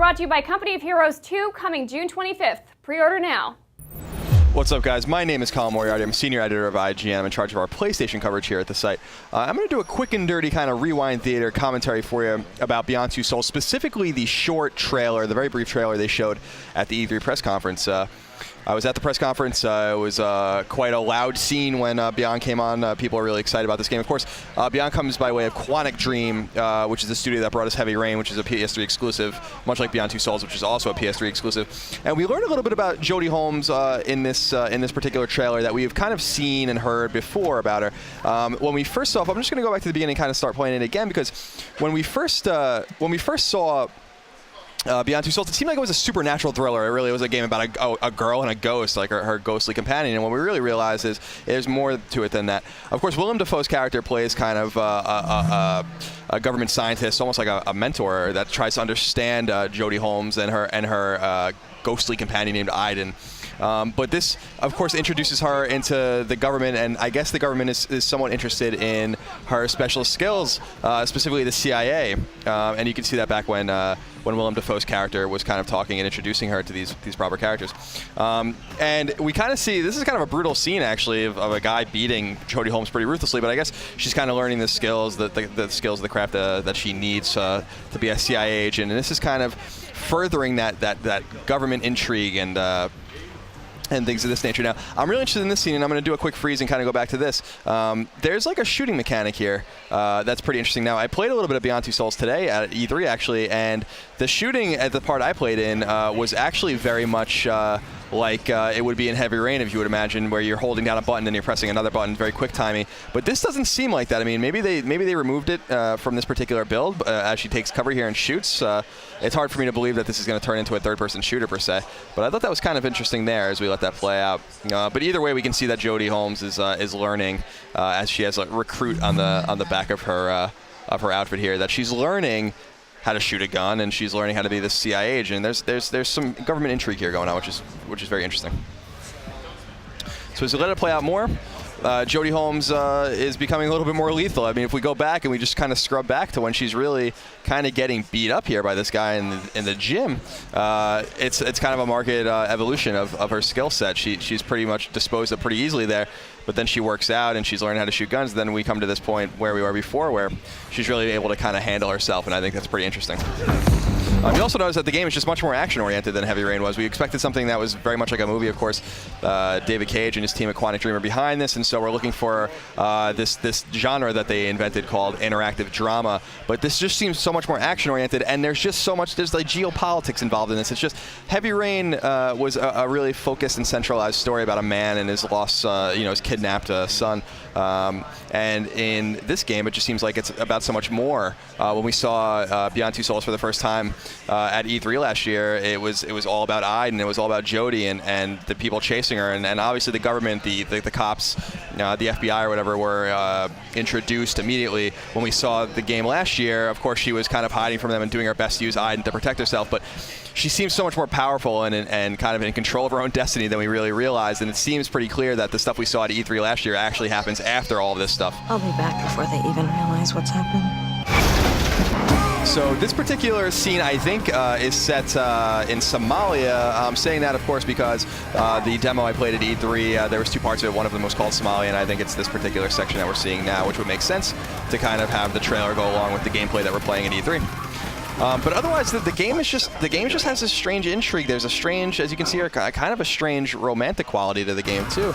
brought to you by Company of Heroes 2, coming June 25th. Pre-order now. What's up, guys? My name is Colin Moriarty. I'm a senior editor of IGN. I'm in charge of our PlayStation coverage here at the site. I'm going to do a quick and dirty kind of rewind theater commentary for you about Beyond Two Souls, specifically the short trailer, the very brief trailer they showed at the E3 press conference. I was at the press conference. It was quite a loud scene when Beyond came on. People are really excited about this game. Of course, Beyond comes by way of Quantic Dream, which is the studio that brought us Heavy Rain, which is a PS3 exclusive, much like Beyond Two Souls, which is also a PS3 exclusive. And we learned a little bit about Jodie Holmes in this particular trailer that we've kind of seen and heard before about her. When we first saw, I'm just going to go back to the beginning and kind of start playing it again, because when we first saw Beyond Two Souls, it seemed like it was a supernatural thriller. It really was a game about a girl and a ghost, like her ghostly companion. And what we really realized is there's more to it than that. Of course, Willem Dafoe's character plays kind of a government scientist, almost like a mentor that tries to understand Jodie Holmes and her ghostly companion named Aiden. But this, of course, introduces her into the government, and I guess the government is somewhat interested in her special skills, specifically the CIA. And you can see that back when Willem Dafoe's character was kind of talking and introducing her to these proper characters. And we kind of see, this is kind of a brutal scene, actually, of a guy beating Jodie Holmes pretty ruthlessly, but I guess she's kind of learning the skills, the skills of the craft that she needs to be a CIA agent. And this is kind of furthering that government intrigue and things of this nature. Now, I'm really interested in this scene, and I'm going to do a quick freeze and kind of go back to this. There's like a shooting mechanic here that's pretty interesting. Now, I played a little bit of Beyond Two Souls today at E3, actually, and the shooting at the part I played in was actually very much like it would be in Heavy Rain, if you would imagine, where you're holding down a button and you're pressing another button, very quick timing. But this doesn't seem like that. I mean, maybe they removed it from this particular build as she takes cover here and shoots. It's hard for me to believe that this is going to turn into a third-person shooter per se. But I thought that was kind of interesting there as we let that play out. But either way, we can see that Jodie Holmes is learning as she has a recruit on the back of her outfit here, that she's learning how to shoot a gun, and she's learning how to be the CIA agent. There's some government intrigue here going on, which is very interesting. So as we let it play out more, Jodie Holmes is becoming a little bit more lethal. I mean, if we go back and we just kind of scrub back to when she's really kind of getting beat up here by this guy in the gym, it's kind of a marked evolution of her skill set. She's pretty much disposed of pretty easily there, but then she works out and she's learning how to shoot guns. Then we come to this point where we were before, where she's really able to kind of handle herself, and I think that's pretty interesting. You also notice that the game is just much more action-oriented than Heavy Rain was. We expected something that was very much like a movie, of course. David Cage and his team at Quantic Dream are behind this, and so we're looking for this genre that they invented called interactive drama. But this just seems so much more action-oriented, and there's just so much, there's like geopolitics involved in this. It's just, Heavy Rain was a really focused and centralized story about a man and his lost, his kidnapped son. And in this game, it just seems like it's about so much more. When we saw Beyond Two Souls for the first time at E3 last year, it was all about Aiden, it was all about Jodie and the people chasing her, and obviously the government, the cops, the FBI or whatever were introduced immediately. When we saw the game last year, of course she was kind of hiding from them and doing her best to use Aiden to protect herself, but she seems so much more powerful and kind of in control of her own destiny than we really realized, and it seems pretty clear that the stuff we saw at E3 last year actually happens after all of this stuff. I'll be back before they even realize what's happening. So this particular scene, I think, is set in Somalia. I'm saying that, of course, because the demo I played at E3, there was two parts of it. One of them was called Somalia, and I think it's this particular section that we're seeing now, which would make sense to kind of have the trailer go along with the gameplay that we're playing at E3. But otherwise, the game just has this strange intrigue. There's a strange, as you can see here, kind of a strange romantic quality to the game too.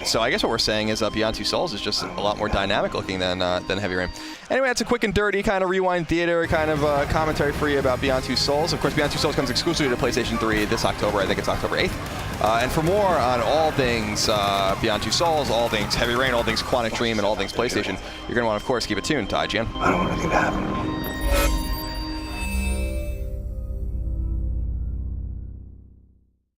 So I guess what we're saying is Beyond Two Souls is just a lot more dynamic looking than Heavy Rain. Anyway, that's a quick and dirty kind of rewind theater kind of commentary for you about Beyond Two Souls. Of course, Beyond Two Souls comes exclusively to PlayStation 3 this October. I think it's October 8th. And for more on all things Beyond Two Souls, all things Heavy Rain, all things Quantic Dream, and all things PlayStation, you're going to want, of course, keep it tuned to IGN. I don't want anything to happen.